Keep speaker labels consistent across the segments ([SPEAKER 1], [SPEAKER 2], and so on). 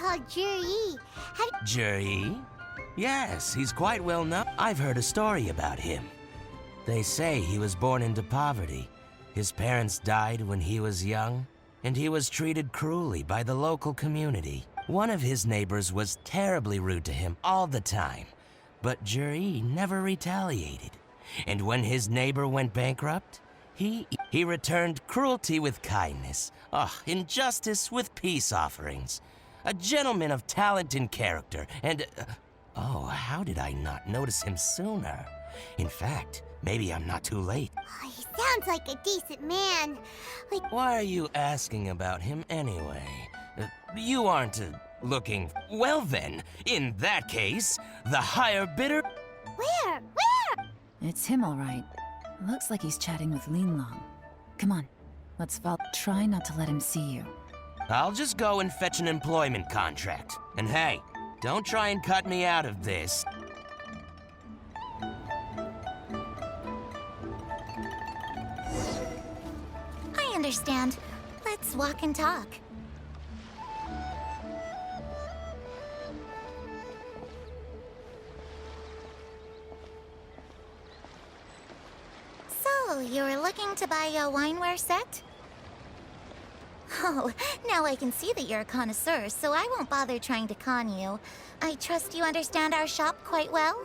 [SPEAKER 1] called Juri.
[SPEAKER 2] Juri? Yes, he's quite well known. I've heard a story about him. They say he was born into poverty. His parents died when he was young, and he was treated cruelly by the local community. One of his neighbors was terribly rude to him all the time, but Juri never retaliated. And when his neighbor went bankrupt, he returned cruelty with kindness, injustice with peace offerings. A gentleman of talent and character, and how did I not notice him sooner? In fact, maybe I'm not too late.
[SPEAKER 1] Oh, he sounds like a decent man.
[SPEAKER 2] Why are you asking about him anyway? You aren't looking... Well then, in that case, the higher bidder...
[SPEAKER 1] Where?
[SPEAKER 3] It's him, all right. Looks like he's chatting with Linlong. Come on, let's follow. Try not to let him see you.
[SPEAKER 2] I'll just go and fetch an employment contract. And hey, don't try and cut me out of this.
[SPEAKER 1] I understand. Let's walk and talk. So, you're looking to buy a wineware set? Oh, now I can see that you're a connoisseur, so I won't bother trying to con you. I trust you understand our shop quite well?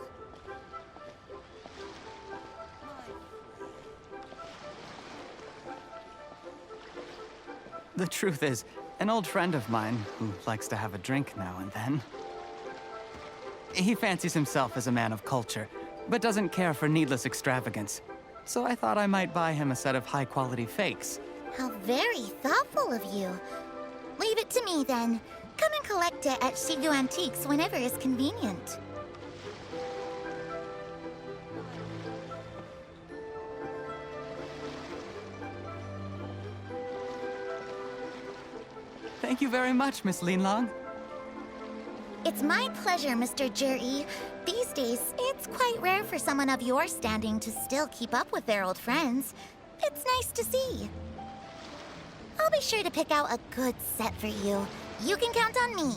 [SPEAKER 4] The truth is, an old friend of mine, who likes to have a drink now and then, he fancies himself as a man of culture, but doesn't care for needless extravagance. So I thought I might buy him a set of high-quality fakes.
[SPEAKER 1] How very thoughtful of you. Leave it to me, then. Come and collect it at Shigu Antiques whenever is convenient.
[SPEAKER 4] Thank you very much, Miss Linlong.
[SPEAKER 1] It's my pleasure, Mr. Juri. These days, it's quite rare for someone of your standing to still keep up with their old friends. It's nice to see. I'll be sure to pick out a good set for you. You can count on me.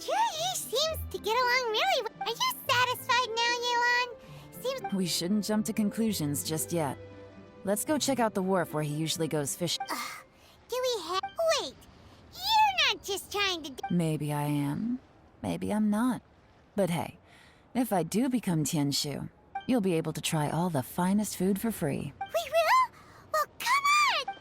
[SPEAKER 1] Juri seems to get along really well. Are you satisfied now, Yelan?
[SPEAKER 3] We shouldn't jump to conclusions just yet. Let's go check out the wharf where he usually goes fishing.
[SPEAKER 1] Do we have... Wait! You're not just trying to...
[SPEAKER 3] Maybe I am. Maybe I'm not. But hey, if I do become Tianshu, you'll be able to try all the finest food for free.
[SPEAKER 1] We will? Well, come on!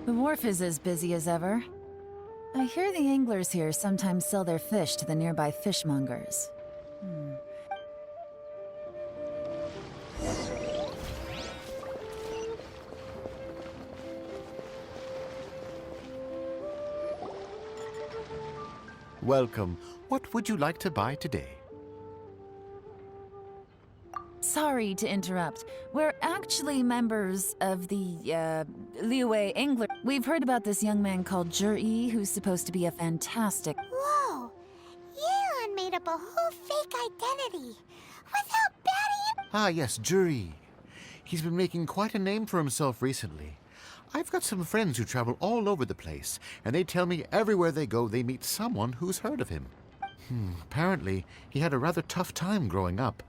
[SPEAKER 3] The wharf is as busy as ever. I hear the anglers here sometimes sell their fish to the nearby fishmongers.
[SPEAKER 5] Welcome. What would you like to buy today?
[SPEAKER 3] Sorry to interrupt. We're actually members of the, Liyue Angler. We've heard about this young man called Juri, who's supposed to be a fantastic...
[SPEAKER 1] Whoa! Yelan even made up a whole fake identity. Without batting.
[SPEAKER 5] Ah, yes, Jury. He's been making quite a name for himself recently. I've got some friends who travel all over the place, and they tell me everywhere they go they meet someone who's heard of him. Apparently, he had a rather tough time growing up.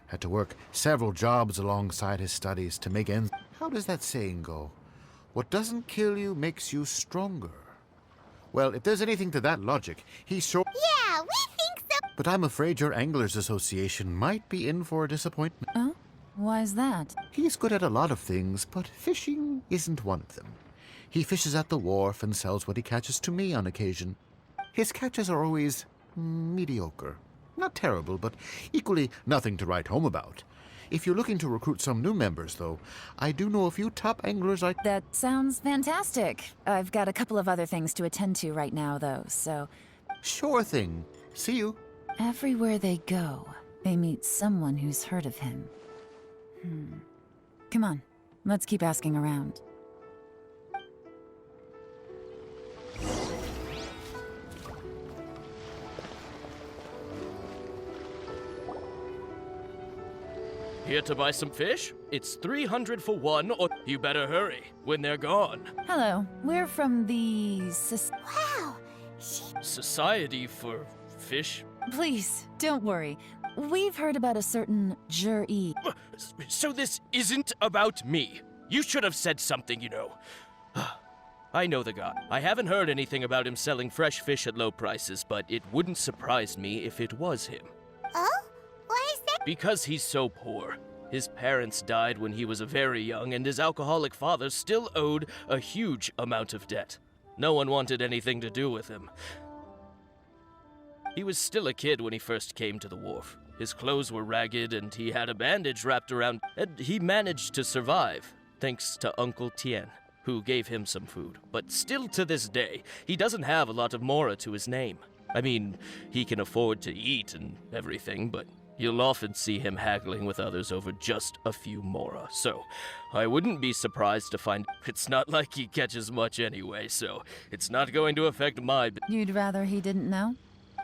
[SPEAKER 5] Had to work several jobs alongside his studies to make ends. How does that saying go? What doesn't kill you makes you stronger. Well, if there's anything to that logic, he's sure.
[SPEAKER 1] Yeah, we think so.
[SPEAKER 5] But I'm afraid your Anglers Association might be in for a disappointment.
[SPEAKER 3] Oh? Why's that?
[SPEAKER 5] He's good at a lot of things, but fishing isn't one of them. He fishes at the wharf and sells what he catches to me on occasion. His catches are always mediocre. Not terrible, but equally nothing to write home about. If you're looking to recruit some new members, though, I do know a few top anglers I...
[SPEAKER 3] That sounds fantastic. I've got a couple of other things to attend to right now, though, so...
[SPEAKER 5] Sure thing. See you.
[SPEAKER 3] Everywhere they go, they meet someone who's heard of him. Come on, let's keep asking around.
[SPEAKER 6] Here to buy some fish? It's 300 for one, or you better hurry when they're gone.
[SPEAKER 3] Hello, we're from the...
[SPEAKER 1] Wow.
[SPEAKER 6] Society for fish?
[SPEAKER 3] Please, don't worry. We've heard about a certain Jur-E.
[SPEAKER 6] So this isn't about me. You should have said something, you know. I know the guy. I haven't heard anything about him selling fresh fish at low prices, but it wouldn't surprise me if it was him.
[SPEAKER 1] Oh? Why is that?
[SPEAKER 6] Because he's so poor. His parents died when he was very young, and his alcoholic father still owed a huge amount of debt. No one wanted anything to do with him. He was still a kid when he first came to the wharf. His clothes were ragged, and he had a bandage wrapped around, and he managed to survive, thanks to Uncle Tien, who gave him some food. But still to this day, he doesn't have a lot of mora to his name. I mean, he can afford to eat and everything, but you'll often see him haggling with others over just a few mora. So, I wouldn't be surprised to find it's not like he catches much anyway, so it's not going to affect my...
[SPEAKER 3] You'd rather he didn't know?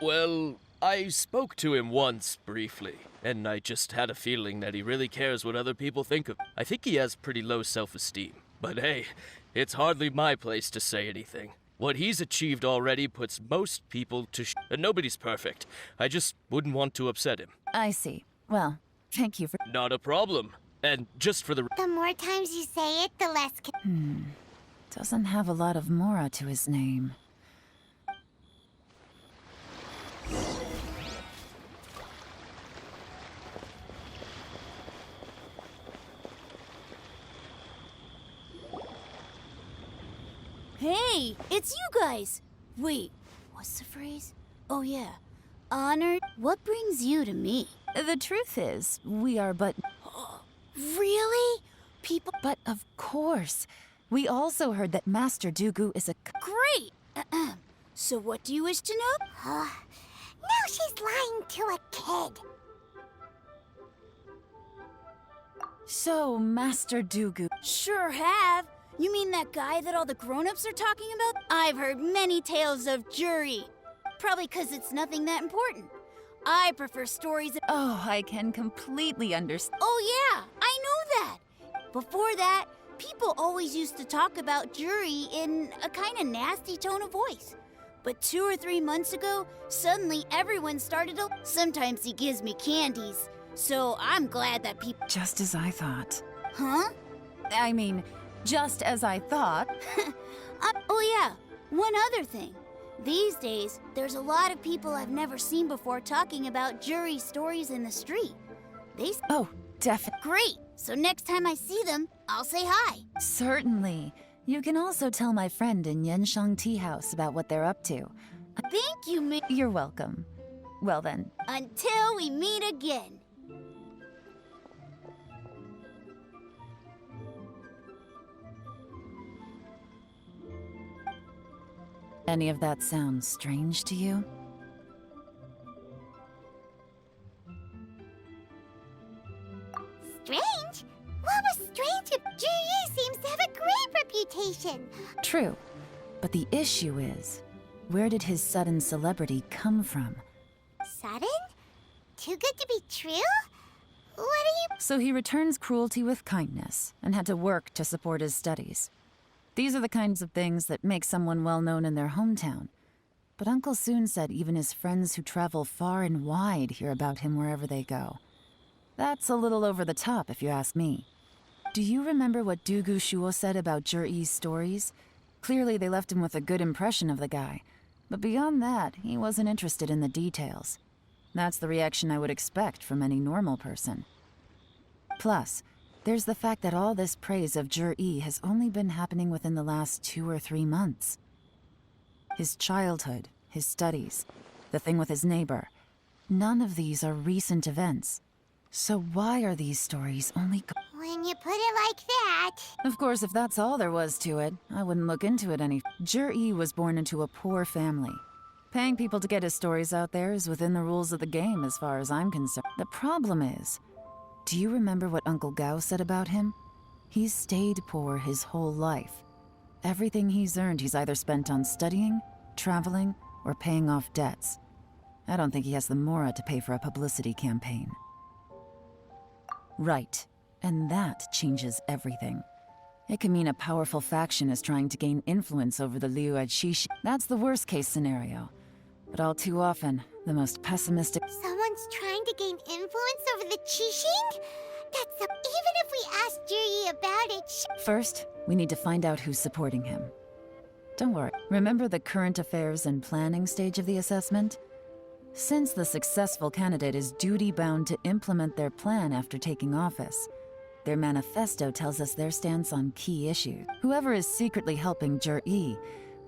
[SPEAKER 6] Well, I spoke to him once, briefly, and I just had a feeling that he really cares what other people think of him. I think he has pretty low self-esteem, but hey, it's hardly my place to say anything. What he's achieved already puts most people to and nobody's perfect. I just wouldn't want to upset him.
[SPEAKER 3] I see. Well, thank you for...
[SPEAKER 6] Not a problem. And just for the...
[SPEAKER 1] The more times you say it, the less...
[SPEAKER 3] Doesn't have a lot of mora to his name.
[SPEAKER 7] Hey, it's you guys! Wait, what's the phrase? Oh yeah, honored. What brings you to me?
[SPEAKER 3] The truth is, we are but...
[SPEAKER 7] Really? People...
[SPEAKER 3] But of course. We also heard that Master Dooku is a...
[SPEAKER 7] Great! So what do you wish to know?
[SPEAKER 1] Now she's lying to a kid.
[SPEAKER 3] So, Master Dooku...
[SPEAKER 7] Sure have. You mean that guy that all the grown-ups are talking about? I've heard many tales of Juri. Probably 'cause it's nothing that important. I prefer stories of...
[SPEAKER 3] Oh, I can completely understand.
[SPEAKER 7] Oh yeah, I know that. Before that, people always used to talk about Juri in a kind of nasty tone of voice. But 2 or 3 months ago, suddenly everyone started to... Sometimes he gives me candies, so I'm glad that people...
[SPEAKER 3] Just as I thought.
[SPEAKER 7] Huh?
[SPEAKER 3] I mean, just as I thought.
[SPEAKER 7] Oh yeah, one other thing. These days, there's a lot of people I've never seen before talking about Juri stories in the street.
[SPEAKER 3] Oh, definitely.
[SPEAKER 7] Great! So next time I see them, I'll say hi.
[SPEAKER 3] Certainly. You can also tell my friend in Yenshang Tea House about what they're up to.
[SPEAKER 7] Thank you,
[SPEAKER 3] You're welcome. Well then.
[SPEAKER 7] Until we meet again.
[SPEAKER 3] Any of that sound strange to you?
[SPEAKER 1] Strange? What was strange if Juri seems to have a great reputation?
[SPEAKER 3] True. But the issue is, where did his sudden celebrity come from?
[SPEAKER 1] Sudden? Too good to be true? What are you...
[SPEAKER 3] So he returns cruelty with kindness and had to work to support his studies. These are the kinds of things that make someone well known in their hometown. But Uncle Soon said even his friends who travel far and wide hear about him wherever they go. That's a little over the top, if you ask me. Do you remember what Dugu Shuo said about Jur-E's stories? Clearly they left him with a good impression of the guy. But beyond that, he wasn't interested in the details. That's the reaction I would expect from any normal person. Plus, there's the fact that all this praise of Jur-E has only been happening within the last 2 or 3 months. His childhood, his studies, the thing with his neighbor. None of these are recent events. So why are these stories only
[SPEAKER 1] When you put it like that...
[SPEAKER 3] Of course, if that's all there was to it, I wouldn't look into it any... Jur-E was born into a poor family. Paying people to get his stories out there is within the rules of the game as far as I'm concerned. The problem is, do you remember what Uncle Gao said about him? He's stayed poor his whole life. Everything he's earned he's either spent on studying, traveling, or paying off debts. I don't think he has the mora to pay for a publicity campaign. Right, and that changes everything. It can mean a powerful faction is trying to gain influence over the Liu at Shishi. That's the worst case scenario. But all too often, the most pessimistic...
[SPEAKER 1] Someone's trying to gain influence over the Qixing? Even if we ask Jiri about it,
[SPEAKER 3] First, we need to find out who's supporting him. Don't worry. Remember the current affairs and planning stage of the assessment? Since the successful candidate is duty-bound to implement their plan after taking office, their manifesto tells us their stance on key issues. Whoever is secretly helping Jur-E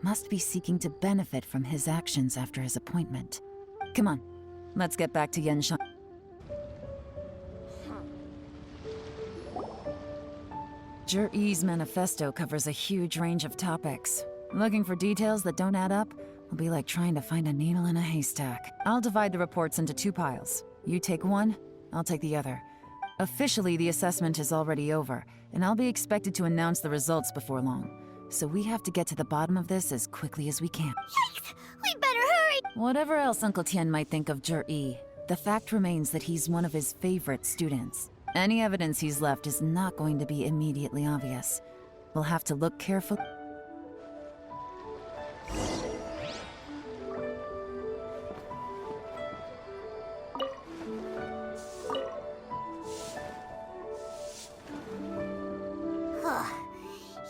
[SPEAKER 3] must be seeking to benefit from his actions after his appointment. Come on, let's get back to Genshin. Jur-E's manifesto covers a huge range of topics. Looking for details that don't add up will be like trying to find a needle in a haystack. I'll divide the reports into 2 piles. You take one, I'll take the other. Officially, the assessment is already over, and I'll be expected to announce the results before long. So we have to get to the bottom of this as quickly as we can.
[SPEAKER 1] yikes! We better hurry!
[SPEAKER 3] Whatever else Uncle Tien might think of Jur-E, the fact remains that he's one of his favorite students. Any evidence he's left is not going to be immediately obvious. We'll have to look carefully.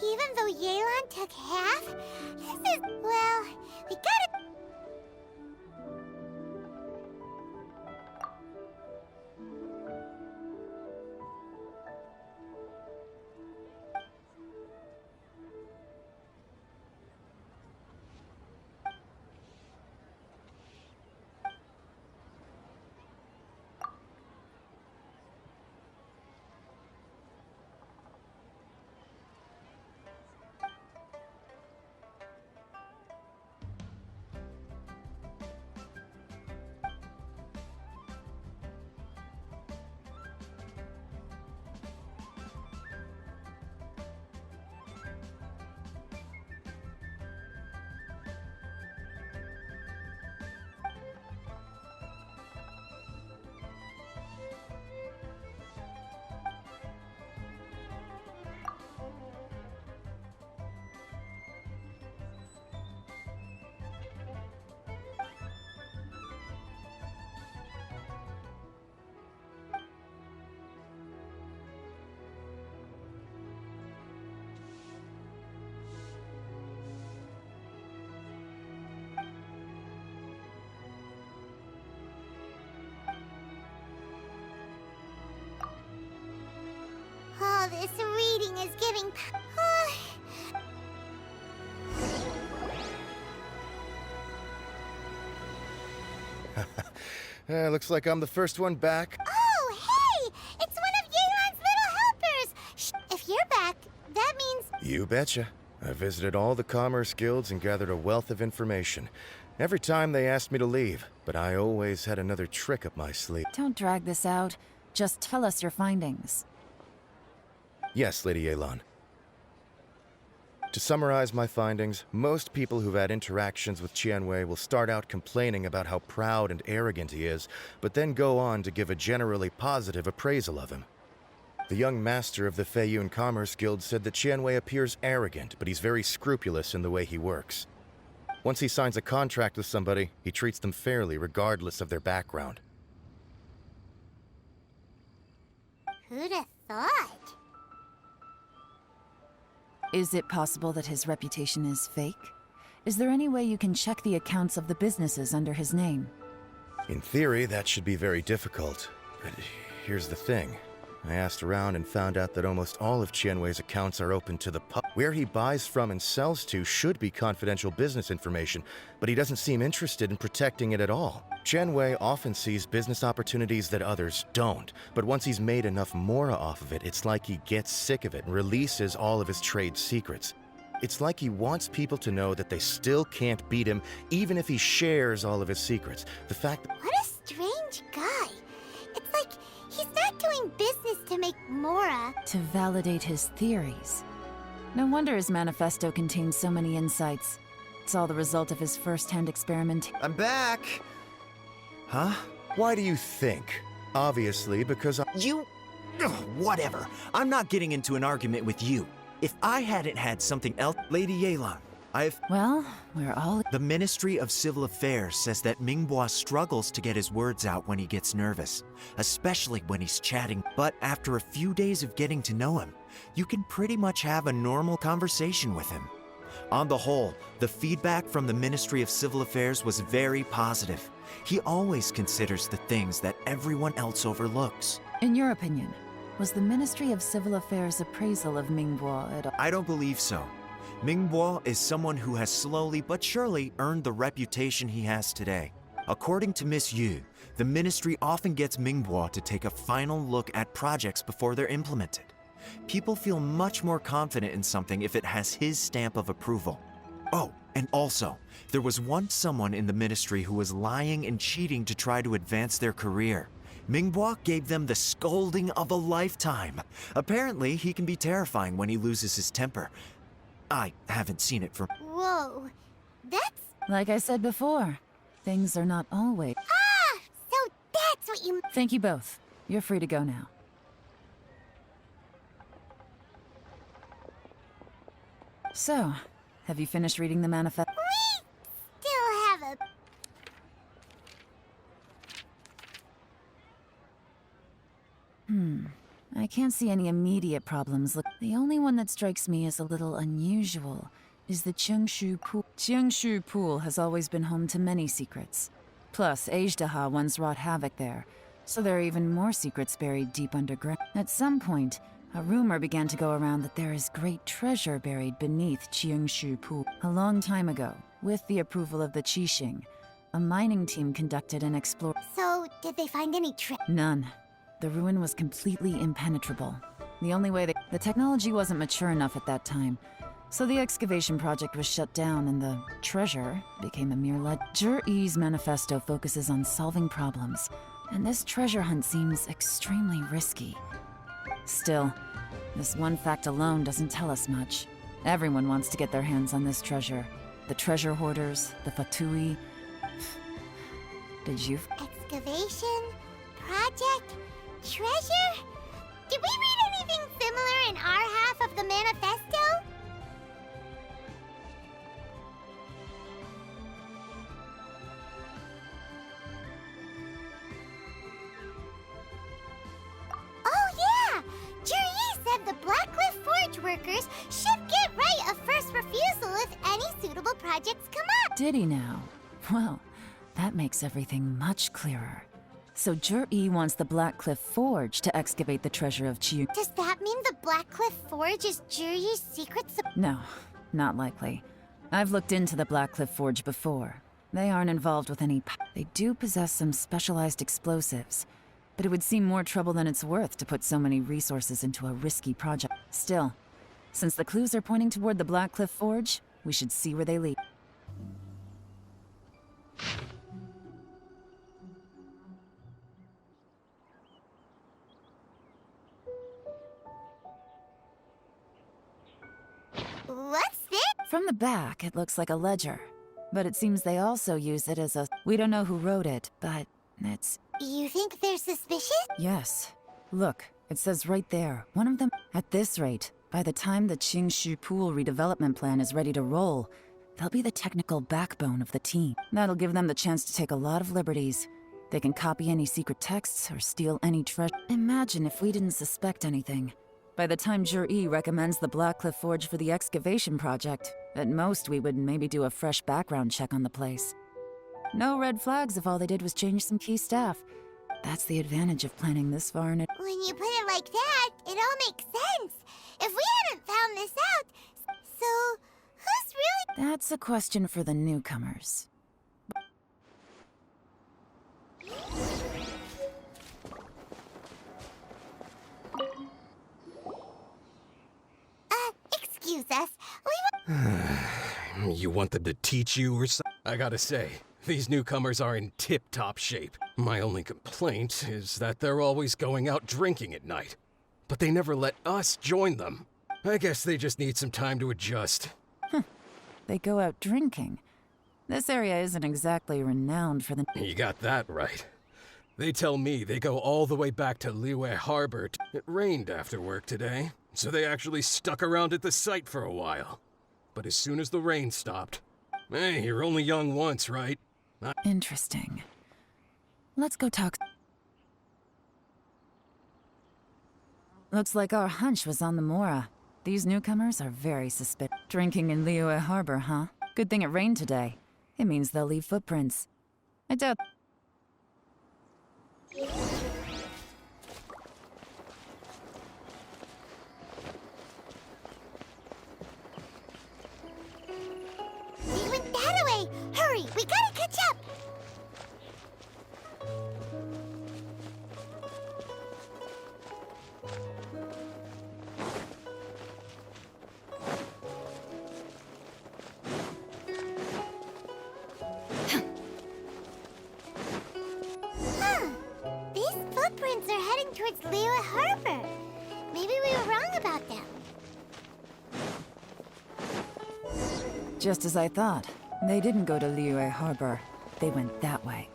[SPEAKER 1] Even though Yelan took half, this is... well, we gotta... All this reading is giving...
[SPEAKER 8] Looks like I'm the first one back.
[SPEAKER 1] Oh, hey! It's one of Yelan's little helpers! Shh, if you're back, that means...
[SPEAKER 8] You betcha. I visited all the commerce guilds and gathered a wealth of information. Every time they asked me to leave, but I always had another trick up my sleeve.
[SPEAKER 3] Don't drag this out. Just tell us your findings.
[SPEAKER 8] Yes, Lady Yelan. To summarize my findings, most people who've had interactions with Qianwei will start out complaining about how proud and arrogant he is, but then go on to give a generally positive appraisal of him. The young master of the Feiyun Commerce Guild said that Qianwei appears arrogant, but he's very scrupulous in the way he works. Once he signs a contract with somebody, he treats them fairly regardless of their background.
[SPEAKER 1] Who'd have thought?
[SPEAKER 3] Is it possible that his reputation is fake? Is there any way you can check the accounts of the businesses under his name?
[SPEAKER 8] In theory, that should be very difficult. But here's the thing. I asked around and found out that almost all of Qianwei's accounts are open to the public. Where he buys from and sells to should be confidential business information, but he doesn't seem interested in protecting it at all. Qianwei often sees business opportunities that others don't, but once he's made enough mora off of it, it's like he gets sick of it and releases all of his trade secrets. It's like he wants people to know that they still can't beat him, even if he shares all of his secrets. The fact that
[SPEAKER 1] What a strange guy. It's like he's not doing business to make mora.
[SPEAKER 3] To validate his theories. No wonder his manifesto contains so many insights. It's all the result of his first-hand experiment.
[SPEAKER 8] I'm back! Huh? Why do you think? Obviously, because
[SPEAKER 9] You... Ugh, whatever. I'm not getting into an argument with you. If I hadn't had something else... Lady Yelan,
[SPEAKER 3] Well, we're all...
[SPEAKER 9] The Ministry of Civil Affairs says that Mingbois struggles to get his words out when he gets nervous, especially when he's chatting. But after a few days of getting to know him, you can pretty much have a normal conversation with him. On the whole, the feedback from the Ministry of Civil Affairs was very positive. He always considers the things that everyone else overlooks.
[SPEAKER 3] In your opinion, was the Ministry of Civil Affairs' appraisal of Mingbois at all?
[SPEAKER 9] I don't believe so. Mingbois is someone who has slowly but surely earned the reputation he has today. According to Miss Yu, the ministry often gets Mingbois to take a final look at projects before they're implemented. People feel much more confident in something if it has his stamp of approval. Oh, and also, there was once someone in the ministry who was lying and cheating to try to advance their career. Mingbois gave them the scolding of a lifetime. Apparently, he can be terrifying when he loses his temper. I haven't seen it for...
[SPEAKER 1] Whoa. That's...
[SPEAKER 3] Like I said before, things are not always...
[SPEAKER 1] Ah! So that's what you...
[SPEAKER 3] Thank you both. You're free to go now. So, have you finished reading the manifesto?
[SPEAKER 1] We still have a...
[SPEAKER 3] I can't see any immediate problems. Look, the only one that strikes me as a little unusual is the Qiangshu Pool. Qiangshu Pool has always been home to many secrets. Plus, Ajdaha once wrought havoc there, so there are even more secrets buried deep underground. At some point, a rumor began to go around that there is great treasure buried beneath Qiangshu Pool. A long time ago, with the approval of the Qixing, a mining team conducted an explore.
[SPEAKER 1] So, did they find any
[SPEAKER 3] None. The ruin was completely impenetrable. The only way the technology wasn't mature enough at that time, so the excavation project was shut down and the treasure became a mere legend. Zhi-Yi's manifesto focuses on solving problems, and this treasure hunt seems extremely risky. Still, this one fact alone doesn't tell us much. Everyone wants to get their hands on this treasure. The treasure hoarders, the Fatui. Did you...
[SPEAKER 1] Excavation? Project? Treasure? Did we read anything similar in our half of the manifesto? Oh yeah! Juri said the Blackcliff Forge workers should get right of first refusal if any suitable projects come up.
[SPEAKER 3] Did he now? Well, that makes everything much clearer. So Zhi-Yi wants the Blackcliff Forge to excavate the treasure of Qiu.
[SPEAKER 1] Does that mean the Blackcliff Forge is Juri's secret
[SPEAKER 3] No, not likely. I've looked into the Blackcliff Forge before. They aren't involved with any They do possess some specialized explosives, but it would seem more trouble than it's worth to put so many resources into a risky project. Still, since the clues are pointing toward the Blackcliff Forge, we should see where they lead.
[SPEAKER 1] What's
[SPEAKER 3] From the back, it looks like a ledger. But it seems they also use it as a... We don't know who wrote it, but it's...
[SPEAKER 1] You think they're suspicious?
[SPEAKER 3] Yes. Look, it says right there, one of them... At this rate, by the time the Qingshu Pool redevelopment plan is ready to roll, they'll be the technical backbone of the team. That'll give them the chance to take a lot of liberties. They can copy any secret texts or steal any treasure. Imagine if we didn't suspect anything. By the time Jur-E recommends the Blackcliff Forge for the excavation project, at most we would maybe do a fresh background check on the place. No red flags if all they did was change some key staff. That's the advantage of planning this far in it.
[SPEAKER 1] When you put it like that, it all makes sense. If we hadn't found this out, so who's really...
[SPEAKER 3] That's a question for the newcomers.
[SPEAKER 1] Excuse us.
[SPEAKER 10] You want them to teach you or something? I gotta say, these newcomers are in tip-top shape. My only complaint is that they're always going out drinking at night. But they never let us join them. I guess they just need some time to adjust.
[SPEAKER 3] They go out drinking. This area isn't exactly renowned for the...
[SPEAKER 10] You got that right. They tell me they go all the way back to Liyue Harbor. It rained after work today, so they actually stuck around at the site for a while. But as soon as the rain stopped... Hey, you're only young once, right?
[SPEAKER 3] Interesting. Let's go talk... Looks like our hunch was on the Mora. These newcomers are very suspicious. Drinking in Liyue Harbor, huh? Good thing it rained today. It means they'll leave footprints. I doubt...
[SPEAKER 1] They went that way! Hurry, we gotta catch up! These footprints are heading towards Liyue Harbor. Maybe we were wrong about them.
[SPEAKER 3] Just as I thought. They didn't go to Liyue Harbor. They went that way.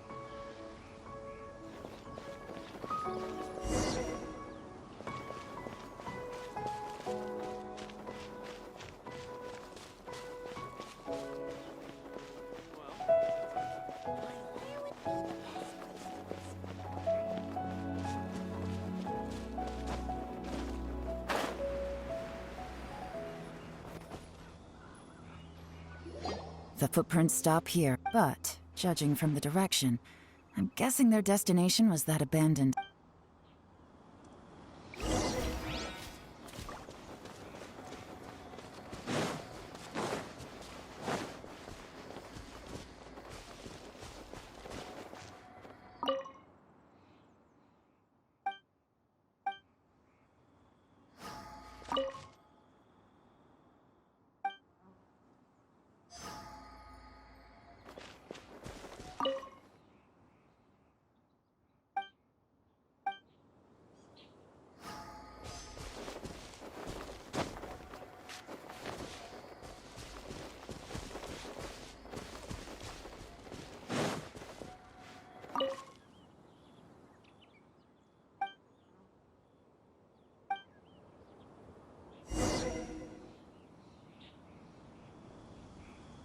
[SPEAKER 3] The footprints stop here, but, judging from the direction, I'm guessing their destination was that abandoned...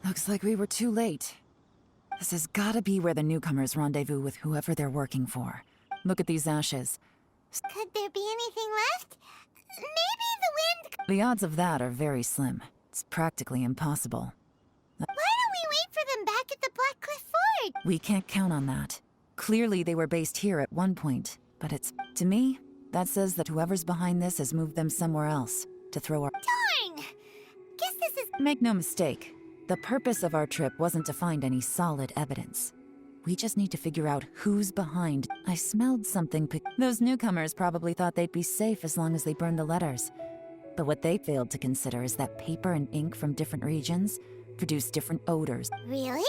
[SPEAKER 3] Looks like we were too late. This has gotta be where the newcomers rendezvous with whoever they're working for. Look at these ashes.
[SPEAKER 1] Could there be anything left? Maybe the wind...
[SPEAKER 3] The odds of that are very slim. It's practically impossible.
[SPEAKER 1] Why don't we wait for them back at the Blackcliff Forge?
[SPEAKER 3] We can't count on that. Clearly they were based here at one point, but it's... To me, that says that whoever's behind this has moved them somewhere else to throw our...
[SPEAKER 1] Darn! Guess this is...
[SPEAKER 3] Make no mistake. The purpose of our trip wasn't to find any solid evidence. We just need to figure out who's behind. I smelled something Those newcomers probably thought they'd be safe as long as they burned the letters. But what they failed to consider is that paper and ink from different regions produce different odors.
[SPEAKER 1] Really?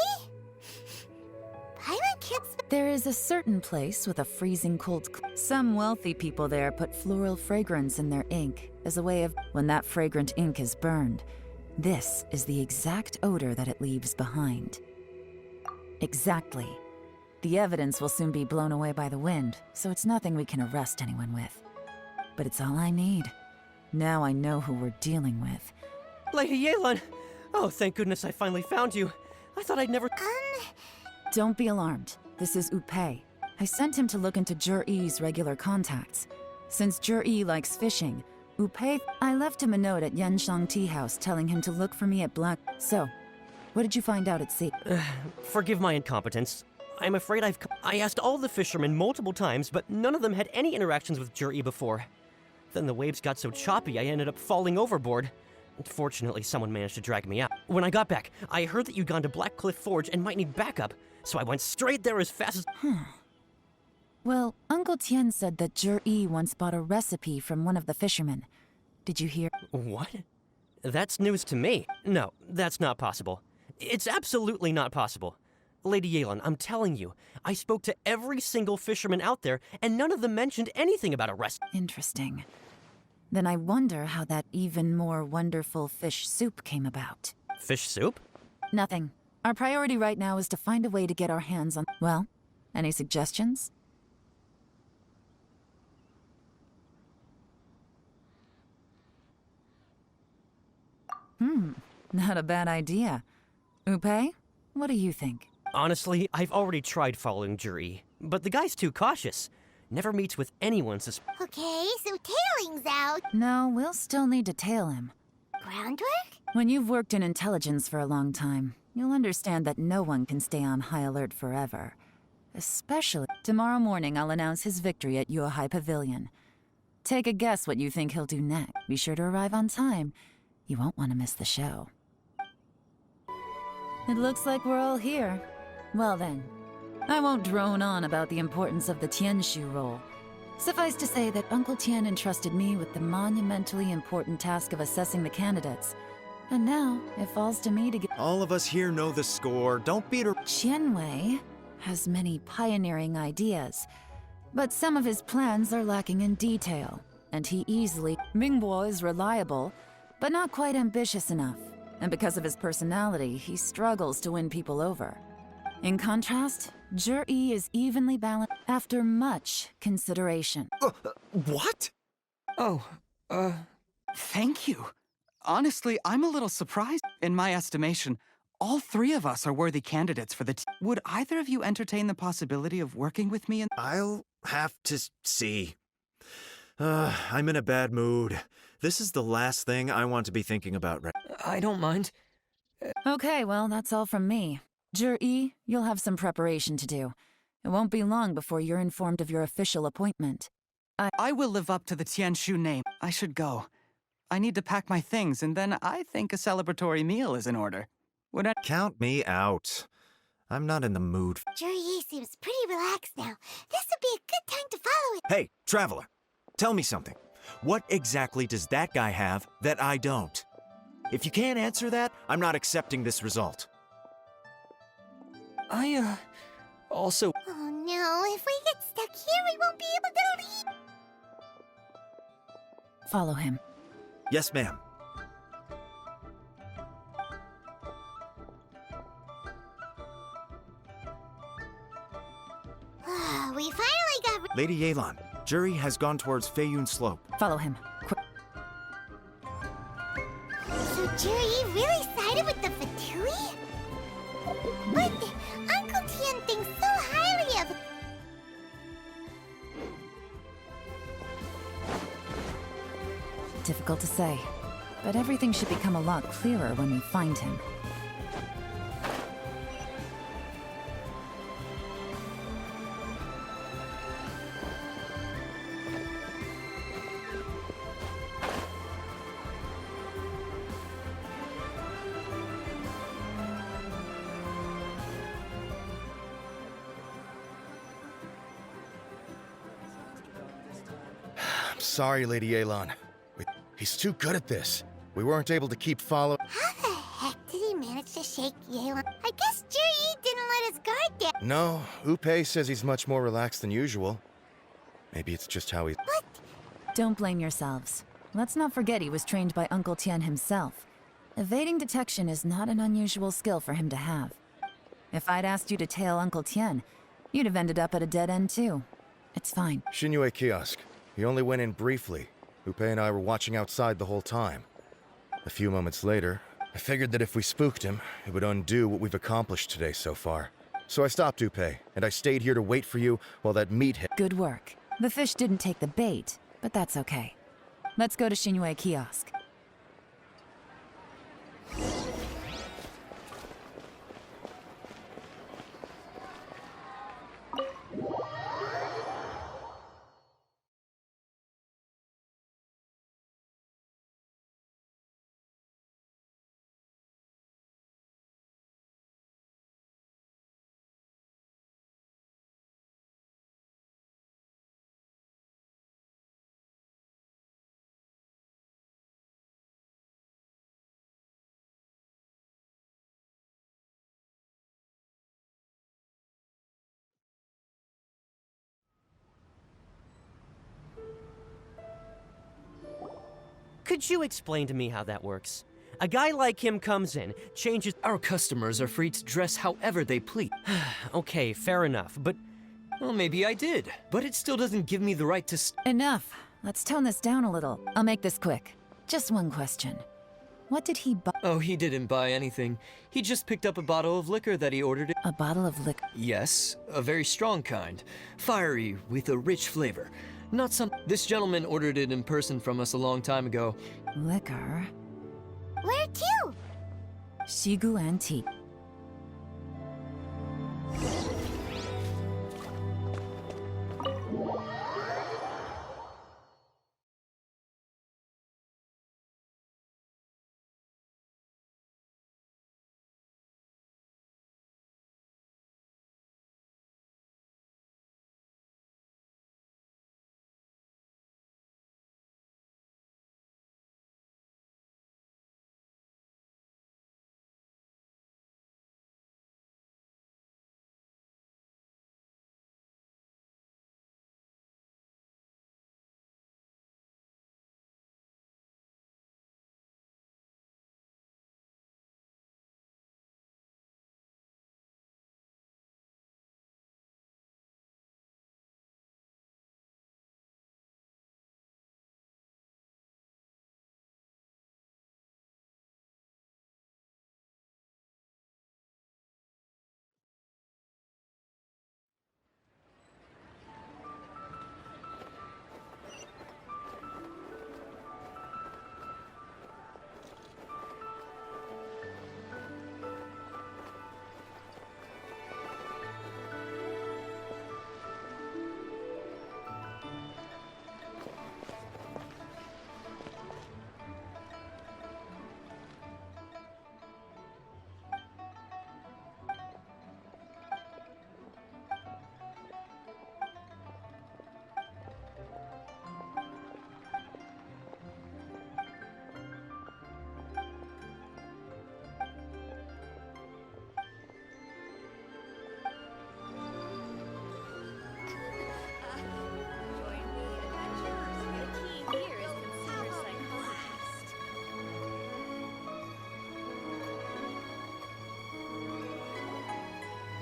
[SPEAKER 1] Paimon can't smell...
[SPEAKER 3] There is a certain place with a freezing cold... Some wealthy people there put floral fragrance in their ink as a way of... When that fragrant ink is burned, This is the exact odor that it leaves behind. Exactly. The evidence will soon be blown away by the wind, so it's nothing we can arrest anyone with. But it's all I need. Now I know who we're dealing with.
[SPEAKER 11] Lady Yelan! Oh, thank goodness I finally found you. I thought I'd never—
[SPEAKER 3] Don't be alarmed. This is Upei. I sent him to look into Jur-E's regular contacts. Since Jur-E likes fishing, Upei— I left him a note at Yanshang Tea House telling him to look for me at Black— So, what did you find out at sea?
[SPEAKER 11] Forgive my incompetence. I'm afraid I asked all the fishermen multiple times, but none of them had any interactions with Jur-E before. Then the waves got so choppy I ended up falling overboard. Fortunately, someone managed to drag me out. When I got back, I heard that you'd gone to Black Cliff Forge and might need backup, so I went straight there as fast as—
[SPEAKER 3] Well, Uncle Tian said that Jur-E once bought a recipe from one of the fishermen. Did you hear?
[SPEAKER 11] What? That's news to me. No, that's not possible. It's absolutely not possible. Lady Yelan, I'm telling you, I spoke to every single fisherman out there, and none of them mentioned anything about a recipe.
[SPEAKER 3] Interesting. Then I wonder how that even more wonderful fish soup came about.
[SPEAKER 11] Fish soup?
[SPEAKER 3] Nothing. Our priority right now is to find a way to get our hands on— Well, any suggestions? Not a bad idea. Upei, what do you think?
[SPEAKER 11] Honestly, I've already tried following Jur-E, but the guy's too cautious. Never meets with anyone
[SPEAKER 1] Okay, so tailing's out.
[SPEAKER 3] No, we'll still need to tail him.
[SPEAKER 1] Groundwork?
[SPEAKER 3] When you've worked in intelligence for a long time, you'll understand that no one can stay on high alert forever. Especially— Tomorrow morning I'll announce his victory at Yuehai Pavilion. Take a guess what you think he'll do next. Be sure to arrive on time. You won't want to miss the show. It looks like we're all here. Well then, I won't drone on about the importance of the Tianshu role. Suffice to say that Uncle Tian entrusted me with the monumentally important task of assessing the candidates. And now, it falls to me to get—
[SPEAKER 9] All of us here know the score. Don't beat her.
[SPEAKER 3] Qianwei has many pioneering ideas, but some of his plans are lacking in detail, and he easily— Mingbo is reliable, but not quite ambitious enough, and because of his personality, he struggles to win people over. In contrast, Jur-E is evenly balanced after much consideration.
[SPEAKER 9] What?
[SPEAKER 4] Thank you. Honestly, I'm a little surprised. In my estimation, all three of us are worthy candidates for the Would either of you entertain the possibility of working with me in—
[SPEAKER 9] I'll have to see. I'm in a bad mood. This is the last thing I want to be thinking about right now.
[SPEAKER 11] I don't mind.
[SPEAKER 3] Okay, well, that's all from me. Jur-E, you'll have some preparation to do. It won't be long before you're informed of your official appointment.
[SPEAKER 4] I will live up to the Tianshu name. I should go. I need to pack my things, and then I think a celebratory meal is in order. Would I—
[SPEAKER 9] Count me out. I'm not in the mood.
[SPEAKER 1] Jur-E seems pretty relaxed now. This would be a good time to follow it.
[SPEAKER 9] Hey, Traveler, tell me something. What exactly does that guy have that I don't? If you can't answer that, I'm not accepting this result.
[SPEAKER 11] Also—
[SPEAKER 1] Oh no, if we get stuck here, we won't be able to leave.
[SPEAKER 3] Follow him.
[SPEAKER 9] Yes, ma'am.
[SPEAKER 1] We finally got—
[SPEAKER 9] Lady Yelan, Jur-E has gone towards Feiyun Slope.
[SPEAKER 3] Follow him. Quick.
[SPEAKER 1] So Jur-E really sided with the Fatui? But Uncle Tian thinks so highly of—
[SPEAKER 3] Difficult to say, but everything should become a lot clearer when we find him.
[SPEAKER 8] I'm sorry, Lady Yelan. He's too good at this. We weren't able to keep following.
[SPEAKER 1] How the heck did he manage to shake Yelan? I guess Jur-E didn't let his guard down.
[SPEAKER 8] No, Upei says he's much more relaxed than usual. Maybe it's just how he's—
[SPEAKER 3] Don't blame yourselves. Let's not forget he was trained by Uncle Tian himself. Evading detection is not an unusual skill for him to have. If I'd asked you to tail Uncle Tien, you'd have ended up at a dead end too. It's fine.
[SPEAKER 8] Shinue Kiosk. He only went in briefly. Upe and I were watching outside the whole time. A few moments later, I figured that if we spooked him, it would undo what we've accomplished today so far. So I stopped Upe, and I stayed here to wait for you while that meat hit.
[SPEAKER 3] Good work. The fish didn't take the bait, but that's okay. Let's go to Shinue Kiosk.
[SPEAKER 11] Could you explain to me how that works? A guy like him comes in, changes.
[SPEAKER 6] Our customers are free to dress however they please.
[SPEAKER 11] Okay, fair enough, but
[SPEAKER 6] Well, maybe I did, but it still doesn't give me the right to.
[SPEAKER 3] Enough. Let's tone this down a little. I'll make this quick. Just one question. What did he buy?
[SPEAKER 6] Oh, he didn't buy anything. He just picked up a bottle of liquor that he ordered.
[SPEAKER 3] A bottle of liquor?
[SPEAKER 6] Yes, a very strong kind. Fiery, with a rich flavor. Not some. This gentleman ordered it in person from us a long time ago.
[SPEAKER 3] Liquor?
[SPEAKER 1] Where to?
[SPEAKER 3] Shigu Antique.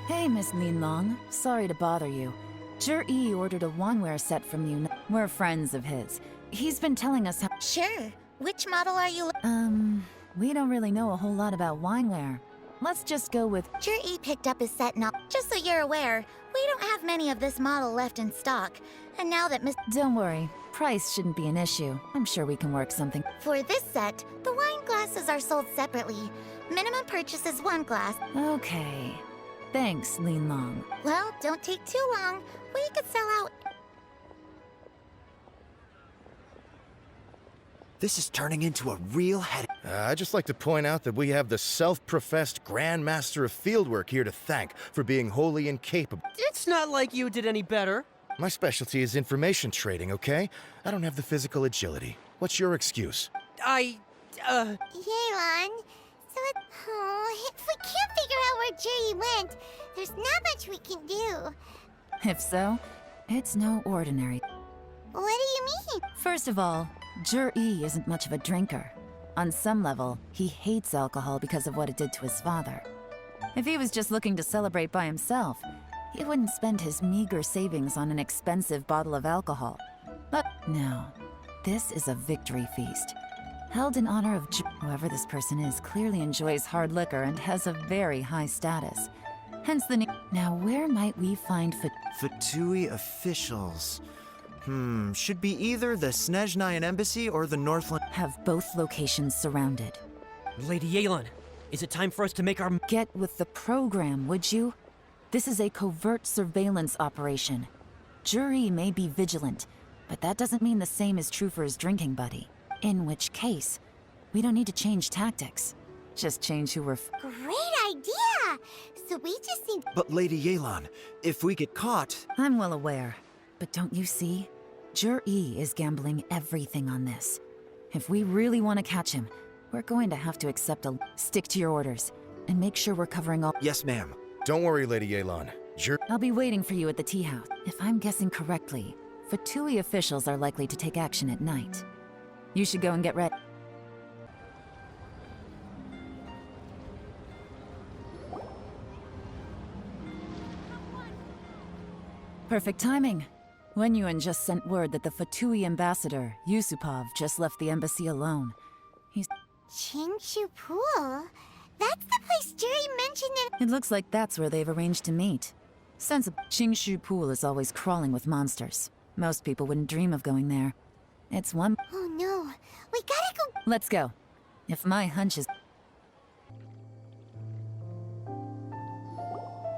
[SPEAKER 3] Hey, Miss Lin Long. Sorry to bother you. Zhi ordered a wanware set from you. We're friends of his. He's been telling us how—
[SPEAKER 1] Sure. Which model are you?
[SPEAKER 3] We don't really know a whole lot about wineware. Let's just go with—
[SPEAKER 1] Zhi picked up his set now. Just so you're aware, we don't have many of this model left in stock. And now that Miss—
[SPEAKER 3] Don't worry. Price shouldn't be an issue. I'm sure we can work something.
[SPEAKER 1] For this set, the wine glasses are sold separately. Minimum purchase is 1 glass.
[SPEAKER 3] Okay. Thanks, Lin Long.
[SPEAKER 1] Well, don't take too long. We could sell out.
[SPEAKER 9] This is turning into a real headache.
[SPEAKER 8] I'd just like to point out that we have the self-professed Grand Master of Fieldwork here to thank for being wholly incapable.
[SPEAKER 11] it's not like you did any better.
[SPEAKER 8] My specialty is information trading, okay? I don't have the physical agility. What's your excuse?
[SPEAKER 11] I,
[SPEAKER 1] Yelan, if we can't figure out where Jerry went, there's not much we can do.
[SPEAKER 3] If so, it's no ordinary.
[SPEAKER 1] What do you mean?
[SPEAKER 3] First of all, Zhi isn't much of a drinker. On some level, he hates alcohol because of what it did to his father. If he was just looking to celebrate by himself, he wouldn't spend his meager savings on an expensive bottle of alcohol. But no, this is a victory feast. Held in honor of whoever this person is clearly enjoys hard liquor and has a very high status. Hence the Now where might we find
[SPEAKER 9] Fatui officials. Should be either the Snezhnayan embassy or the Northland.
[SPEAKER 3] Have both locations surrounded.
[SPEAKER 11] Lady Yelan, is it time for us to make our...
[SPEAKER 3] Get with the program, would you? This is a covert surveillance operation. Jury may be vigilant, but that doesn't mean the same is true for his drinking buddy. In which case, we don't need to change tactics. Just change who we're
[SPEAKER 1] Great idea! So we just need...
[SPEAKER 9] But Lady Yelan, if we get caught...
[SPEAKER 3] I'm well aware. But don't you see? Jur-E is gambling everything on this. If we really want to catch him, we're going to have to accept a... Stick to your orders, and make sure we're covering all...
[SPEAKER 9] Yes, ma'am.
[SPEAKER 8] Don't worry, Lady Yelan.
[SPEAKER 3] I'll be waiting for you at the tea house. If I'm guessing correctly, Fatui officials are likely to take action at night. You should go and get ready. Perfect timing. Wenyuan just sent word that the Fatui ambassador, Yusupov, just left the embassy alone. He's...
[SPEAKER 1] Chingshu Pool? That's the place Jerry mentioned in...
[SPEAKER 3] It looks like that's where they've arranged to meet. Sensible. Chingshu Pool is always crawling with monsters. Most people wouldn't dream of going there. It's one...
[SPEAKER 1] Oh no, we gotta go...
[SPEAKER 3] Let's go. If my hunch is...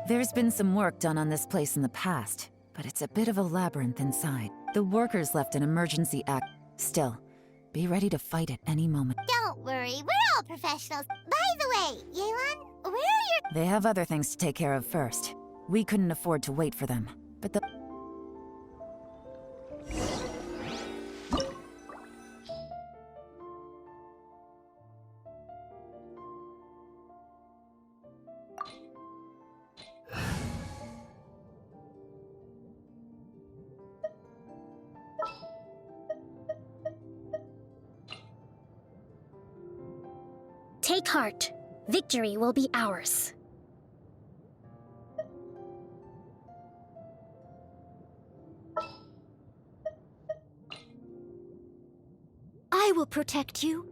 [SPEAKER 3] There's been some work done on this place in the past, but it's a bit of a labyrinth inside. The workers left an emergency act. Still, be ready to fight at any moment.
[SPEAKER 1] Don't worry, we're all professionals. By the way, Yelan, where are your...
[SPEAKER 3] They have other things to take care of first. We couldn't afford to wait for them, but the...
[SPEAKER 12] Take heart. Victory will be ours. I will protect you.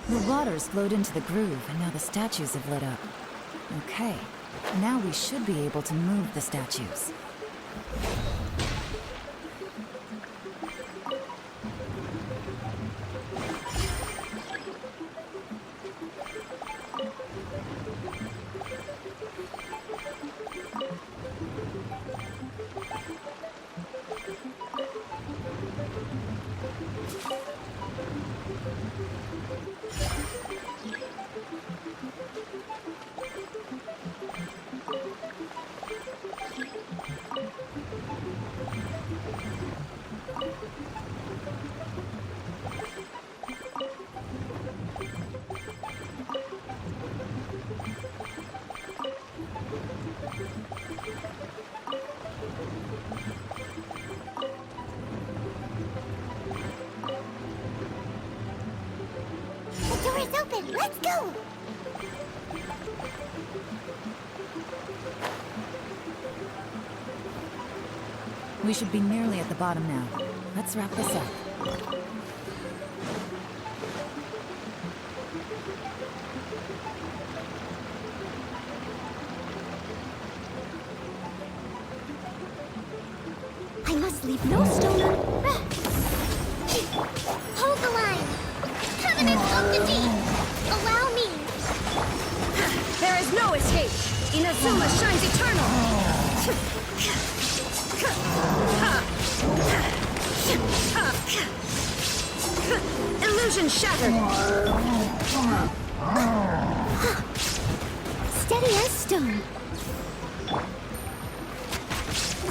[SPEAKER 12] The water's flowed into the groove, and now the statues have lit up. Okay, now we should be able to move the statues.
[SPEAKER 1] The door is open, let's go!
[SPEAKER 3] We should be nearly at the bottom now. Let's wrap this up.
[SPEAKER 7] Leave no stone un...
[SPEAKER 1] Hold the line! Covenant of the Deep! Allow me!
[SPEAKER 7] There is no escape! Inazuma shines eternal! Illusion shattered!
[SPEAKER 1] Steady as stone.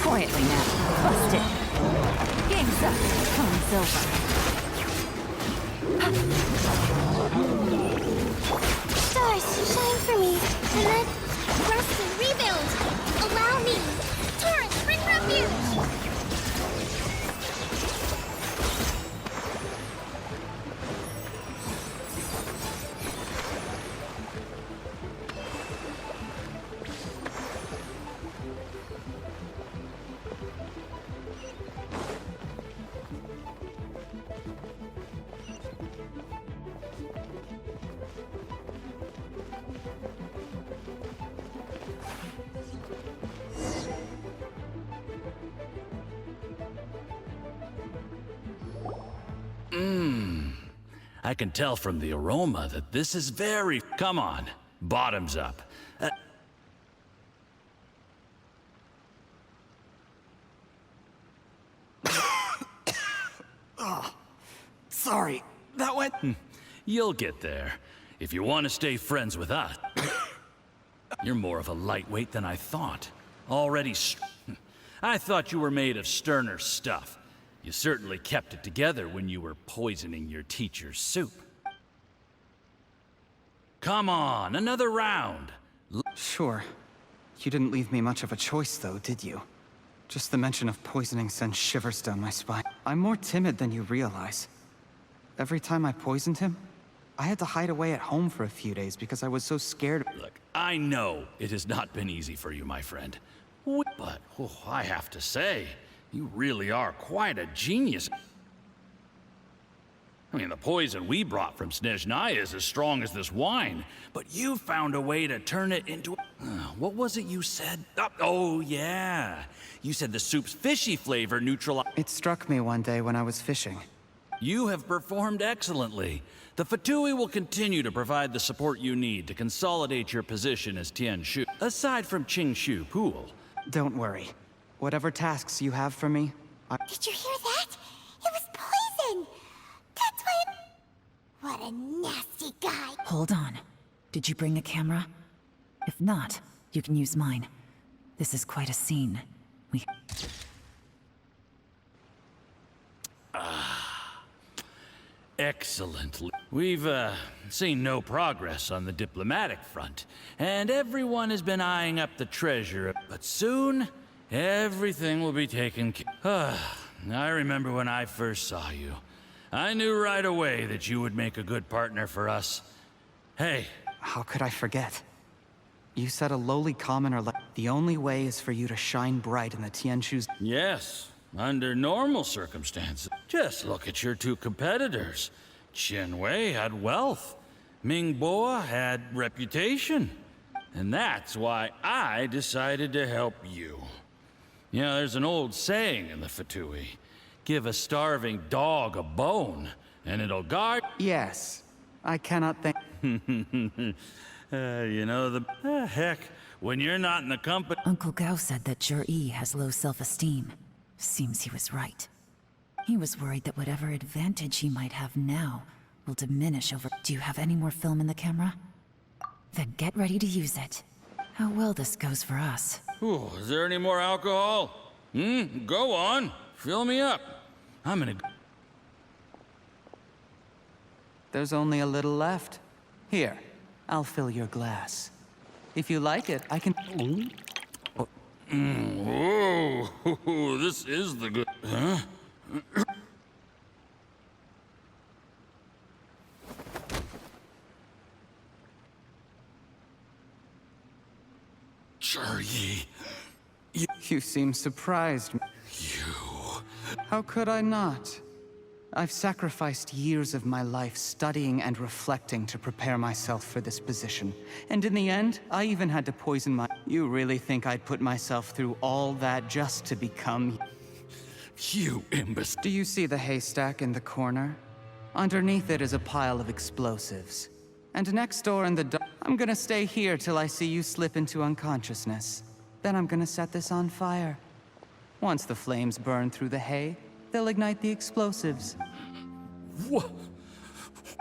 [SPEAKER 12] Quietly now. Busted. Game's up. Phone's over.
[SPEAKER 1] Stars, shine for me. And then rest and rebuild. Allow me. Torrents, bring refuge.
[SPEAKER 13] I can tell from the aroma that this is very... Come on, bottoms up.
[SPEAKER 4] Oh, sorry, that went...
[SPEAKER 13] You'll get there. If you want to stay friends with us. You're more of a lightweight than I thought. I thought you were made of sterner stuff. You certainly kept it together when you were poisoning your teacher's soup. Come on, another round.
[SPEAKER 4] Sure. You didn't leave me much of a choice, though, did you? Just the mention of poisoning sends shivers down my spine. I'm more timid than you realize. Every time I poisoned him, I had to hide away at home for a few days because I was so scared.
[SPEAKER 13] Look, I know it has not been easy for you, my friend. But I have to say, you really are quite a genius. I mean, the poison we brought from Snezhnaya is as strong as this wine, but you found a way to turn it into... what was it you said? Oh, yeah. You said the soup's fishy flavor neutralized...
[SPEAKER 4] It struck me one day when I was fishing.
[SPEAKER 13] You have performed excellently. The Fatui will continue to provide the support you need to consolidate your position as Tianshu, aside from Qingshu Pool.
[SPEAKER 4] Don't worry. Whatever tasks you have for me,
[SPEAKER 1] Did you hear that? It was poison! That's why What a nasty guy!
[SPEAKER 12] Hold on. Did you bring a camera? If not, you can use mine. This is quite a scene.
[SPEAKER 13] Excellent. We've, seen no progress on the diplomatic front, and everyone has been eyeing up the treasure, but soon, everything will be taken care. I remember when I first saw you. I knew right away that you would make a good partner for us. Hey.
[SPEAKER 4] How could I forget? You said a lowly commoner like... The only way is for you to shine bright in the Tianshu's...
[SPEAKER 13] Yes, under normal circumstances. Just look at your two competitors. Qianwei had wealth. Mingbo had reputation. And that's why I decided to help you. You know, there's an old saying in the Fatui. Give a starving dog a bone, and it'll guard...
[SPEAKER 4] Yes, I cannot think...
[SPEAKER 13] you know, heck, when you're not in the company...
[SPEAKER 12] Uncle Gao said that Jur-E has low self-esteem. Seems he was right. He was worried that whatever advantage he might have now will diminish over... Do you have any more film in the camera? Then get ready to use it. How well this goes for us.
[SPEAKER 13] Ooh, is there any more alcohol? Go on. Fill me up. I'm gonna...
[SPEAKER 4] There's only a little left. Here, I'll fill your glass. If you like it, I can...
[SPEAKER 13] Whoa, this is the good... Huh? Jur-E.
[SPEAKER 4] You seem surprised. How could I not? I've sacrificed years of my life studying and reflecting to prepare myself for this position. And in the end, I even had to poison my... You really think I'd put myself through all that just to become...
[SPEAKER 13] You imbecile.
[SPEAKER 4] Do you see the haystack in the corner? Underneath it is a pile of explosives. And next door in the I'm gonna stay here till I see you slip into unconsciousness. Then I'm gonna set this on fire. Once the flames burn through the hay, they'll ignite the explosives.
[SPEAKER 13] What?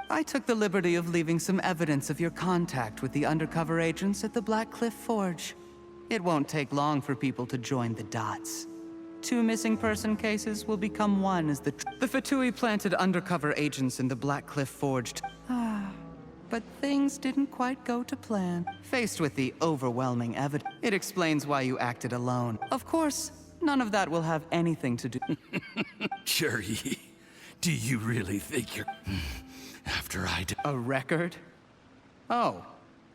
[SPEAKER 4] I took the liberty of leaving some evidence of your contact with the undercover agents at the Black Cliff Forge. It won't take long for people to join the dots. 2 missing person cases will become one as the Fatui planted undercover agents in the Black Cliff Forge. But things didn't quite go to plan. Faced with the overwhelming evidence, it explains why you acted alone. Of course, none of that will have anything to do.
[SPEAKER 13] Jerry, do you really think you're... After I did...
[SPEAKER 4] A record? Oh,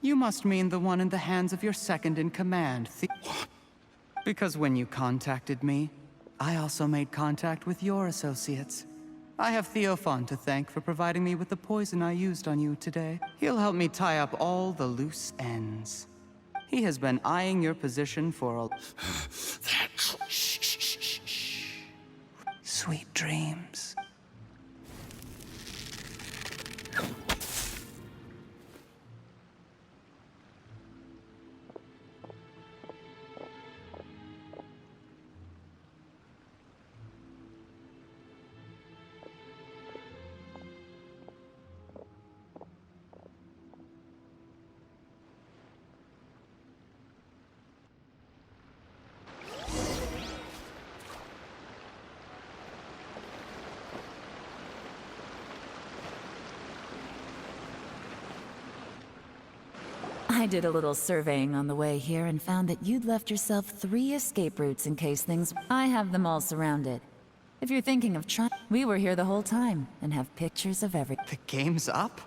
[SPEAKER 4] you must mean the one in the hands of your second-in-command,
[SPEAKER 13] What?
[SPEAKER 4] Because when you contacted me, I also made contact with your associates. I have Theophan to thank for providing me with the poison I used on you today. He'll help me tie up all the loose ends. He has been eyeing your position for a...
[SPEAKER 13] That's... Shh.
[SPEAKER 4] Sweet dreams.
[SPEAKER 12] I did a little surveying on the way here and found that you'd left yourself 3 escape routes in case things... I have them all surrounded. If you're thinking of trying... We were here the whole time and have pictures of every...
[SPEAKER 4] The game's up?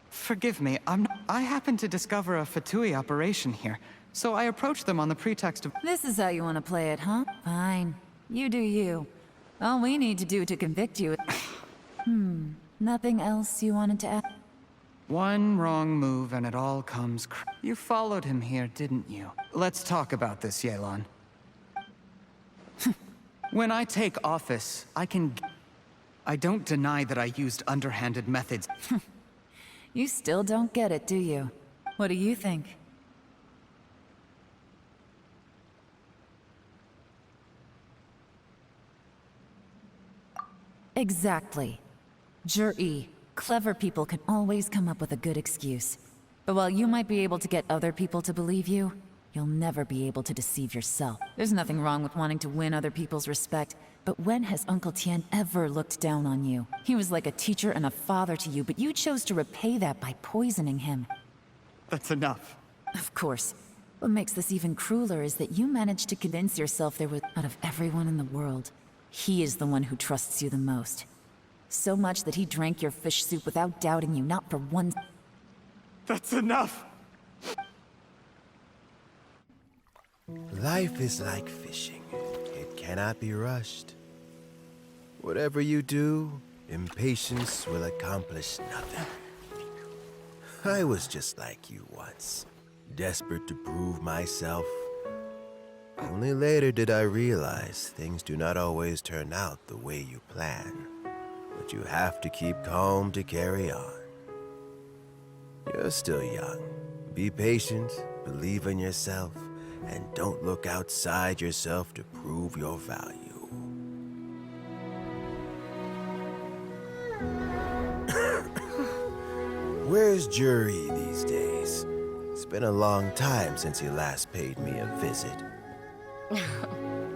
[SPEAKER 4] Forgive me, I happened to discover a Fatui operation here, so I approached them on the pretext of...
[SPEAKER 12] This is how you want to play it, huh? Fine. You do you. All we need to do to convict you... Nothing else you wanted to add?
[SPEAKER 4] One wrong move and it all comes You followed him here, didn't you? Let's talk about this, Yelan. When I take office, I don't deny that I used underhanded methods.
[SPEAKER 12] You still don't get it, do you? What do you think? Exactly. Jur-E. Clever people can always come up with a good excuse. But while you might be able to get other people to believe you, you'll never be able to deceive yourself. There's nothing wrong with wanting to win other people's respect, but when has Uncle Tian ever looked down on you? He was like a teacher and a father to you, but you chose to repay that by poisoning him.
[SPEAKER 4] That's enough.
[SPEAKER 12] Of course. What makes this even crueler is that you managed to convince yourself there was... Out of everyone in the world, he is the one who trusts you the most. So much that he drank your fish soup without doubting you, not for one...
[SPEAKER 4] That's enough!
[SPEAKER 14] Life is like fishing. It cannot be rushed. Whatever you do, impatience will accomplish nothing. I was just like you once, desperate to prove myself. Only later did I realize things do not always turn out the way you plan. But you have to keep calm to carry on. You're still young. Be patient, believe in yourself, and don't look outside yourself to prove your value. Where's Jur-E these days? It's been a long time since he last paid me a visit.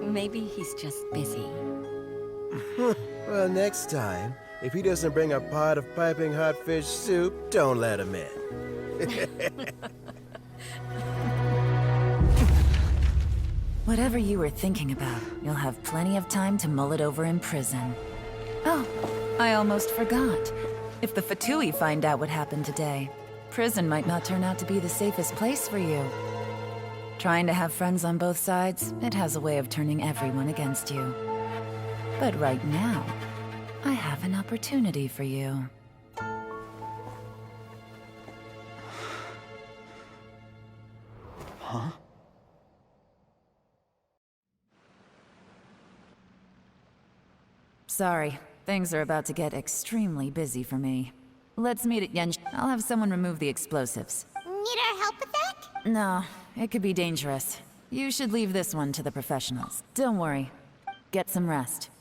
[SPEAKER 15] Maybe he's just busy.
[SPEAKER 14] Well, next time, if he doesn't bring a pot of piping hot fish soup, don't let him in.
[SPEAKER 12] Whatever you were thinking about, you'll have plenty of time to mull it over in prison. Oh, I almost forgot. If the Fatui find out what happened today, prison might not turn out to be the safest place for you. Trying to have friends on both sides, it has a way of turning everyone against you. But right now, I have an opportunity for you.
[SPEAKER 4] Huh?
[SPEAKER 3] Sorry, things are about to get extremely busy for me. Let's meet at Genshin. I'll have someone remove the explosives.
[SPEAKER 1] Need our help with that?
[SPEAKER 3] No, it could be dangerous. You should leave this one to the professionals. Don't worry. Get some rest.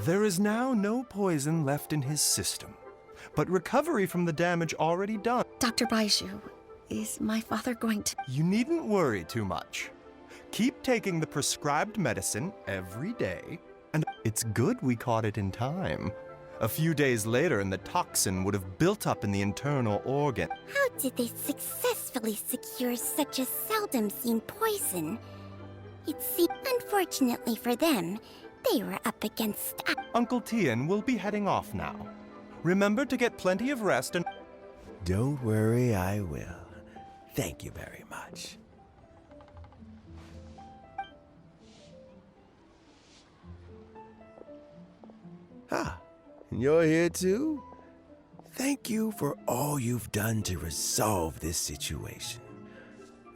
[SPEAKER 15] There is now no poison left in his system, but recovery from the damage already done.
[SPEAKER 16] Dr. Baiju, is my father going to...
[SPEAKER 15] You needn't worry too much. Keep taking the prescribed medicine every day, and it's good we caught it in time. A few days later, and the toxin would have built up in the internal organ.
[SPEAKER 17] How did they successfully secure such a seldom seen poison? It seemed, unfortunately for them, they were up against...
[SPEAKER 15] Uncle Tien will be heading off now. Remember to get plenty of rest and...
[SPEAKER 14] Don't worry, I will. Thank you very much. Ah, you're here too? Thank you for all you've done to resolve this situation.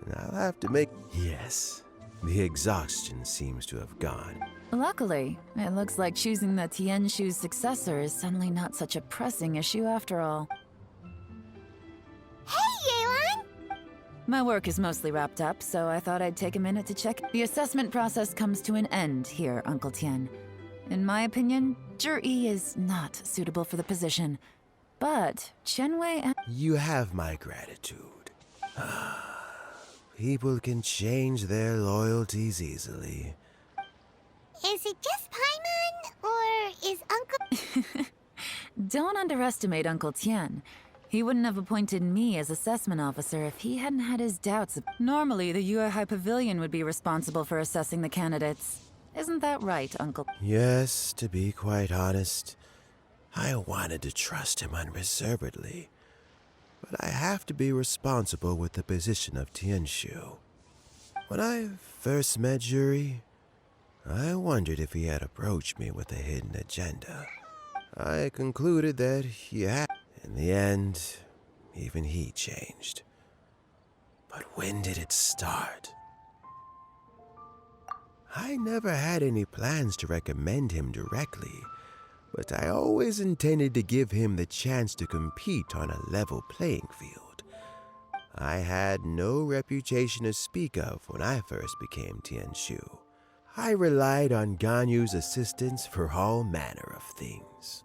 [SPEAKER 14] And I'll have to make... Yes, the exhaustion seems to have gone.
[SPEAKER 3] Luckily, it looks like choosing the Tianshu's successor is suddenly not such a pressing issue after all.
[SPEAKER 1] Hey, Yelan!
[SPEAKER 3] My work is mostly wrapped up, so I thought I'd take a minute to check. The assessment process comes to an end here, Uncle Tien. In my opinion, Zhi is not suitable for the position. But Qianwei and...
[SPEAKER 14] You have my gratitude. People can change their loyalties easily.
[SPEAKER 1] Is it just Paimon, or is Uncle...
[SPEAKER 3] Don't underestimate Uncle Tien. He wouldn't have appointed me as assessment officer if he hadn't had his doubts. Normally, the Yuehai Pavilion would be responsible for assessing the candidates. Isn't that right, Uncle?
[SPEAKER 14] Yes, to be quite honest, I wanted to trust him unreservedly. But I have to be responsible with the position of Tianshu. When I first met Zhi, I wondered if he had approached me with a hidden agenda. I concluded that he had. In the end, even he changed. But when did it start? I never had any plans to recommend him directly, but I always intended to give him the chance to compete on a level playing field. I had no reputation to speak of when I first became Tianshu. I relied on Ganyu's assistance for all manner of things.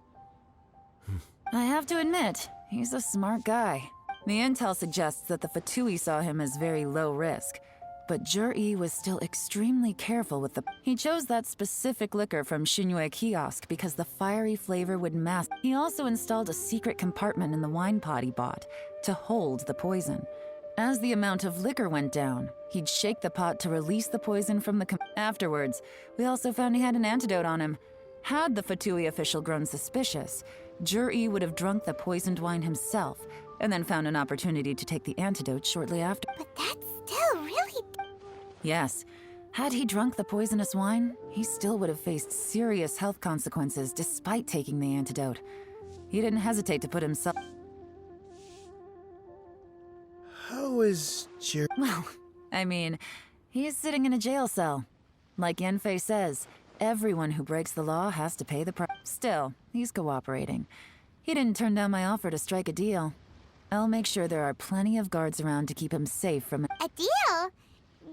[SPEAKER 3] I have to admit, he's a smart guy. The intel suggests that the Fatui saw him as very low risk, but Zhi was still extremely careful with the... He chose that specific liquor from Xinyue kiosk because the fiery flavor would mask. He also installed a secret compartment in the wine pot he bought to hold the poison. As the amount of liquor went down, he'd shake the pot to release the poison from the... Afterwards, we also found he had an antidote on him. Had the Fatui official grown suspicious, Zhi would have drunk the poisoned wine himself, and then found an opportunity to take the antidote shortly after.
[SPEAKER 1] But that's still really...
[SPEAKER 3] Yes. Had he drunk the poisonous wine, he still would have faced serious health consequences despite taking the antidote. He didn't hesitate to put himself...
[SPEAKER 14] How is Zhi...
[SPEAKER 3] Well, I mean, he is sitting in a jail cell. Like Yanfei says, everyone who breaks the law has to pay the price. Still, he's cooperating. He didn't turn down my offer to strike a deal. I'll make sure there are plenty of guards around to keep him safe from...
[SPEAKER 1] A deal?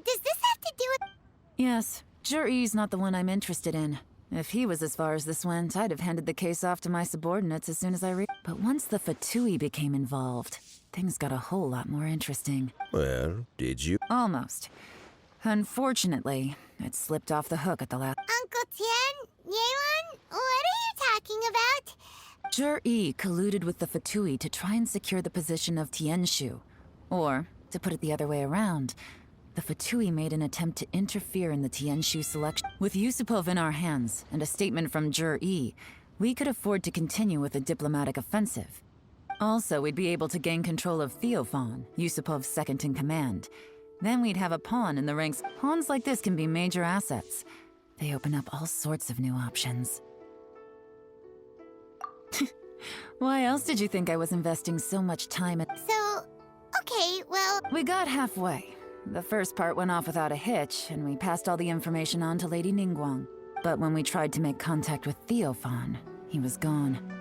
[SPEAKER 1] Does this have to do with...
[SPEAKER 3] Yes, Zhi's not the one I'm interested in. If he was as far as this went, I'd have handed the case off to my subordinates as soon as I But once the Fatui became involved, things got a whole lot more interesting.
[SPEAKER 14] Well, did you?
[SPEAKER 3] Almost. Unfortunately, it slipped off the hook at the last...
[SPEAKER 1] Uncle Tien? Yelan? What are you talking about?
[SPEAKER 3] Zhi colluded with the Fatui to try and secure the position of Tianshu. Or, to put it the other way around, the Fatui made an attempt to interfere in the Tianshu selection. With Yusupov in our hands, and a statement from Zhi, we could afford to continue with a diplomatic offensive. Also, we'd be able to gain control of Theophan, Yusupov's second in command. Then we'd have a pawn in the ranks. Pawns like this can be major assets. They open up all sorts of new options. Why else did you think I was investing so much time in—
[SPEAKER 1] So, okay, well...
[SPEAKER 3] We got halfway. The first part went off without a hitch, and we passed all the information on to Lady Ningguang. But when we tried to make contact with Theophan, he was gone.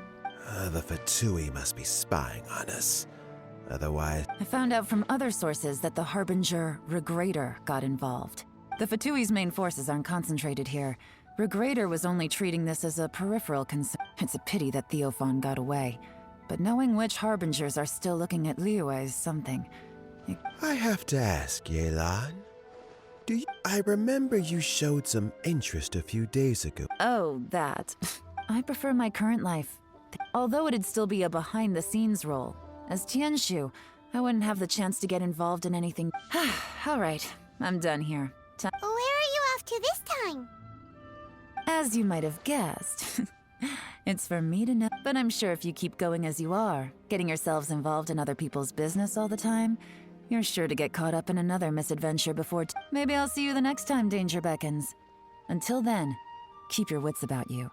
[SPEAKER 14] The Fatui must be spying on us. Otherwise...
[SPEAKER 3] I found out from other sources that the Harbinger Regrator got involved. The Fatui's main forces aren't concentrated here. Regrator was only treating this as a peripheral concern. It's a pity that Theophan got away. But knowing which Harbingers are still looking at Liyue is something.
[SPEAKER 14] I have to ask, Yelan. I remember you showed some interest a few days ago.
[SPEAKER 3] Oh, that. I prefer my current life. Although it'd still be a behind-the-scenes role. As Tianshu, I wouldn't have the chance to get involved in anything. All right, I'm done here.
[SPEAKER 1] Where are you off to this time?
[SPEAKER 3] As you might have guessed. It's for me to know. But I'm sure if you keep going as you are, getting yourselves involved in other people's business all the time, you're sure to get caught up in another misadventure before maybe I'll see you the next time danger beckons. Until then, keep your wits about you.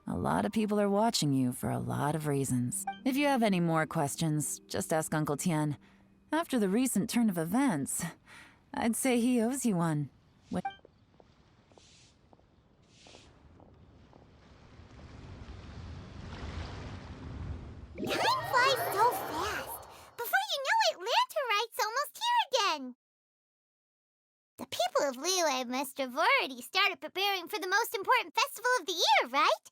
[SPEAKER 3] A lot of people are watching you for a lot of reasons. If you have any more questions, just ask Uncle Tian. After the recent turn of events, I'd say he owes you one.
[SPEAKER 1] Time flies so fast. Before you know it, Lanterite's almost here again. The people of Liyue must have already started preparing for the most important festival of the year, right?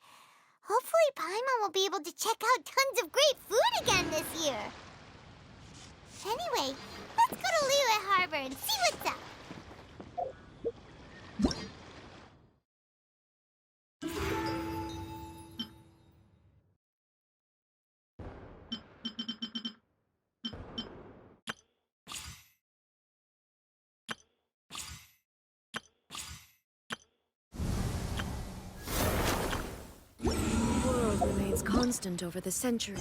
[SPEAKER 1] Hopefully Paimon will be able to check out tons of great food again this year. Anyway, let's go to Liyue Harbor and see what's up.
[SPEAKER 16] The world remains constant over the century.